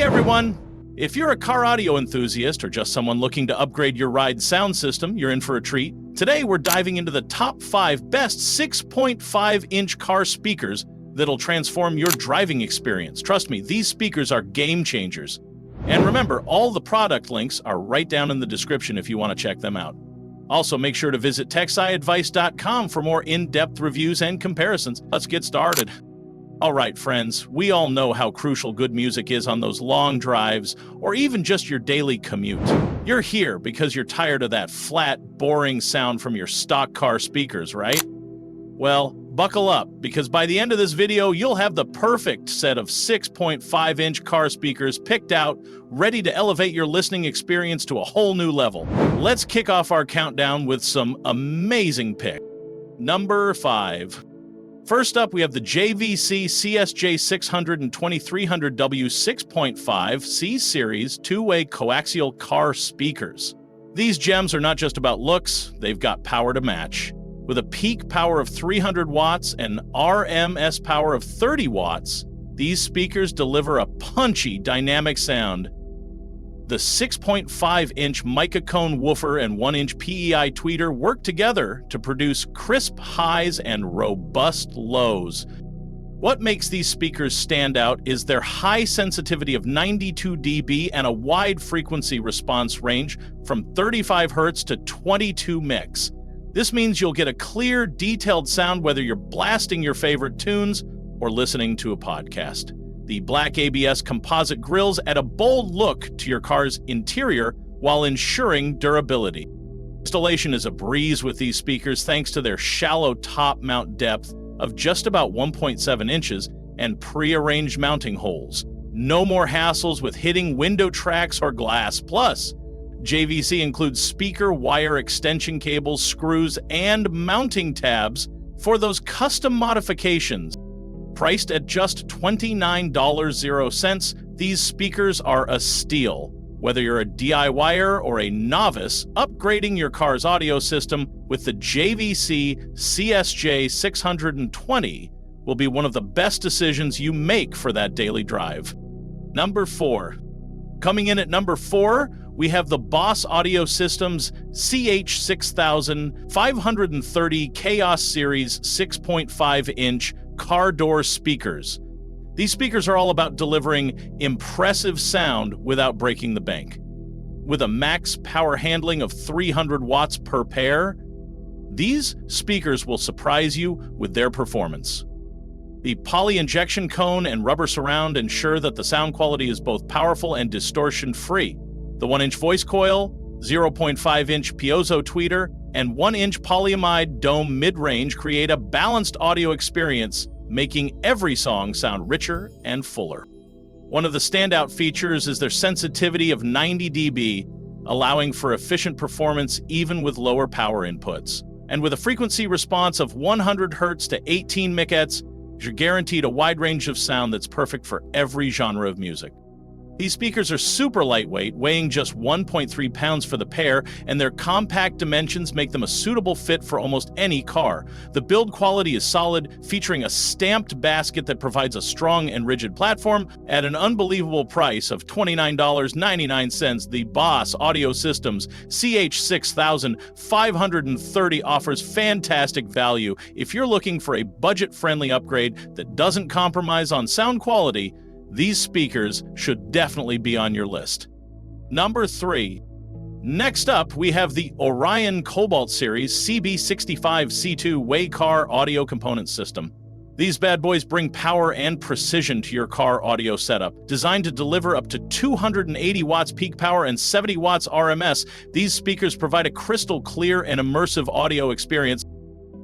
everyone! If you're a car audio enthusiast or just someone looking to upgrade your ride's sound system, you're in for a treat. Today we're diving into the top 5 best 6.5-inch car speakers that'll transform your driving experience. Trust me, these speakers are game changers. And remember, all the product links are right down in the description if you want to check them out. Also, make sure to visit TechSciAdvice.com for more in-depth reviews and comparisons. Let's get started. All right, friends, we all know how crucial good music is on those long drives or even just your daily commute. You're here because you're tired of that flat, boring sound from your stock car speakers, right? Well, buckle up, because by the end of this video, you'll have the perfect set of 6.5-inch car speakers picked out, ready to elevate your listening experience to a whole new level. Let's kick off our countdown with some amazing picks. Number 5. First up, we have the JVC CSJ600-2300W 6.5 C-Series two-way coaxial car speakers. These gems are not just about looks, they've got power to match. With a peak power of 300 watts and RMS power of 30 watts, these speakers deliver a punchy, dynamic sound. The 6.5-inch mica cone woofer and 1-inch PEI tweeter work together to produce crisp highs and robust lows. What makes these speakers stand out is their high sensitivity of 92 dB and a wide frequency response range from 35 Hz to 22 mix. This means you'll get a clear, detailed sound whether you're blasting your favorite tunes or listening to a podcast. The black ABS composite grills add a bold look to your car's interior while ensuring durability. Installation is a breeze with these speakers thanks to their shallow top mount depth of just about 1.7 inches and pre-arranged mounting holes. No more hassles with hitting window tracks or glass. Plus, JVC includes speaker wire extension cables, screws, and mounting tabs for those custom modifications. Priced at just $29.00, these speakers are a steal. Whether you're a DIYer or a novice, upgrading your car's audio system with the JVC CSJ 620 will be one of the best decisions you make for that daily drive. Number 4. Coming in at number 4, we have the Boss Audio Systems CH6000 530 Chaos Series 6.5-inch car door speakers. These speakers are all about delivering impressive sound without breaking the bank. With a max power handling of 300 watts per pair, these speakers will surprise you with their performance. The poly injection cone and rubber surround ensure that the sound quality is both powerful and distortion-free. The 1-inch voice coil, 0.5-inch piezo tweeter, and 1-inch polyamide dome mid-range create a balanced audio experience, making every song sound richer and fuller. One of the standout features is their sensitivity of 90 dB, allowing for efficient performance even with lower power inputs. And with a frequency response of 100 Hz to 18 MHz, you're guaranteed a wide range of sound that's perfect for every genre of music. These speakers are super lightweight, weighing just 1.3 pounds for the pair, and their compact dimensions make them a suitable fit for almost any car. The build quality is solid, featuring a stamped basket that provides a strong and rigid platform. At an unbelievable price of $29.99, the Boss Audio Systems CH6000 530 offers fantastic value. If you're looking for a budget-friendly upgrade that doesn't compromise on sound quality, these speakers should definitely be on your list. Number 3. Next up, we have the Orion Cobalt Series CB65C2 Way-Car Audio Component System. These bad boys bring power and precision to your car audio setup. Designed to deliver up to 280 watts peak power and 70 watts RMS, these speakers provide a crystal clear and immersive audio experience.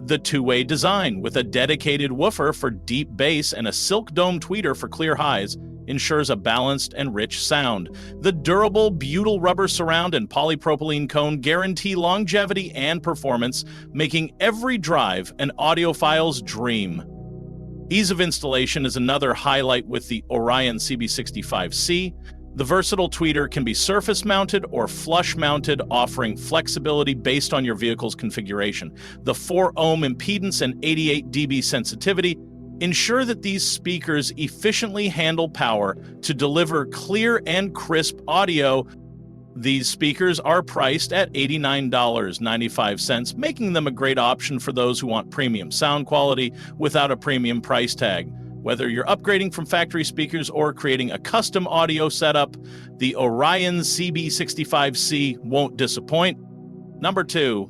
The two-way design, with a dedicated woofer for deep bass and a silk dome tweeter for clear highs, ensures a balanced and rich sound. The durable butyl rubber surround and polypropylene cone guarantee longevity and performance, making every drive an audiophile's dream. Ease of installation is another highlight with the Orion CB65C. The versatile tweeter can be surface-mounted or flush-mounted, offering flexibility based on your vehicle's configuration. The 4-ohm impedance and 88 dB sensitivity Ensure that these speakers efficiently handle power to deliver clear and crisp audio. These speakers are priced at $89.95, making them a great option for those who want premium sound quality without a premium price tag. Whether you're upgrading from factory speakers or creating a custom audio setup, the Orion CB65C won't disappoint. Number 2.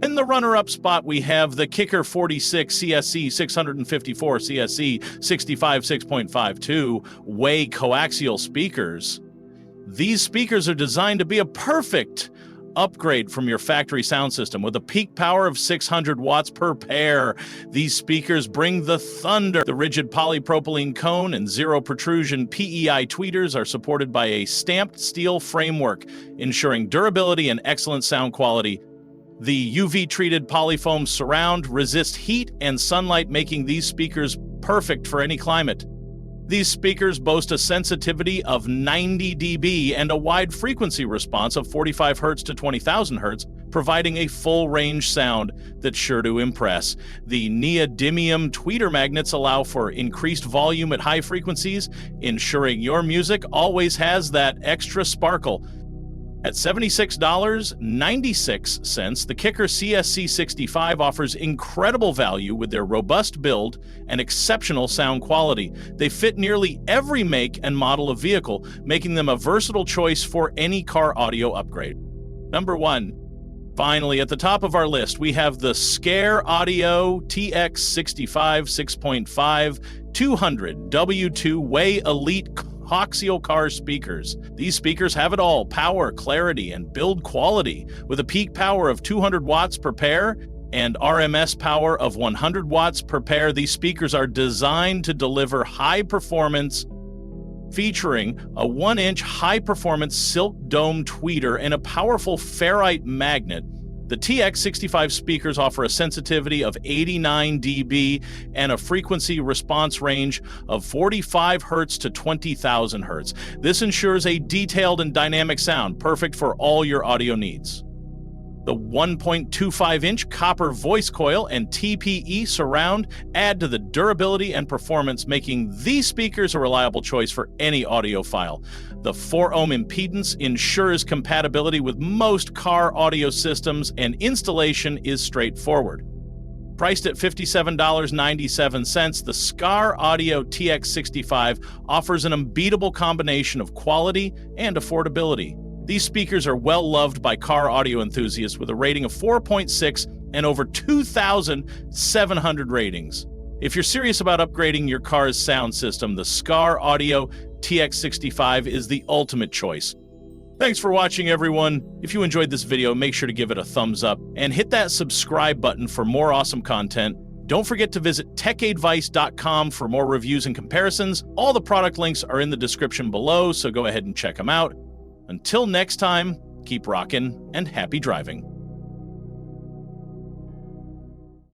In the runner-up spot, we have the Kicker 46 CSC 654 CSC 65 6.52 way coaxial speakers. These speakers are designed to be a perfect upgrade from your factory sound system with a peak power of 600 watts per pair. These speakers bring the thunder. The rigid polypropylene cone and zero protrusion PEI tweeters are supported by a stamped steel framework, ensuring durability and excellent sound quality. The UV-treated polyfoam surround resist heat and sunlight, making these speakers perfect for any climate. These speakers boast a sensitivity of 90 dB and a wide frequency response of 45 Hz to 20,000 Hz, providing a full-range sound that's sure to impress. The neodymium tweeter magnets allow for increased volume at high frequencies, ensuring your music always has that extra sparkle. At $76.96, the Kicker CSC65 offers incredible value with their robust build and exceptional sound quality. They fit nearly every make and model of vehicle, making them a versatile choice for any car audio upgrade. Number 1. Finally, at the top of our list, we have the Skar Audio TX65 6.5 200 W2 Way Elite coaxial car speakers. These speakers have it all: power, clarity, and build quality. With a peak power of 200 watts per pair and RMS power of 100 watts per pair, these speakers are designed to deliver high performance, featuring a 1-inch high-performance silk dome tweeter and a powerful ferrite magnet. The TX65 speakers offer a sensitivity of 89 dB and a frequency response range of 45 Hz to 20,000 Hz. This ensures a detailed and dynamic sound, perfect for all your audio needs. The 1.25-inch copper voice coil and TPE surround add to the durability and performance, making these speakers a reliable choice for any audiophile. The 4-ohm impedance ensures compatibility with most car audio systems, and installation is straightforward. Priced at $57.97, the Skar Audio TX65 offers an unbeatable combination of quality and affordability. These speakers are well loved by car audio enthusiasts with a rating of 4.6 and over 2,700 ratings. If you're serious about upgrading your car's sound system, the Skar Audio TX65 is the ultimate choice. Thanks for watching, everyone. If you enjoyed this video, make sure to give it a thumbs up and hit that subscribe button for more awesome content. Don't forget to visit techadvice.com for more reviews and comparisons. All the product links are in the description below, so go ahead and check them out. Until next time, keep rockin' and happy driving.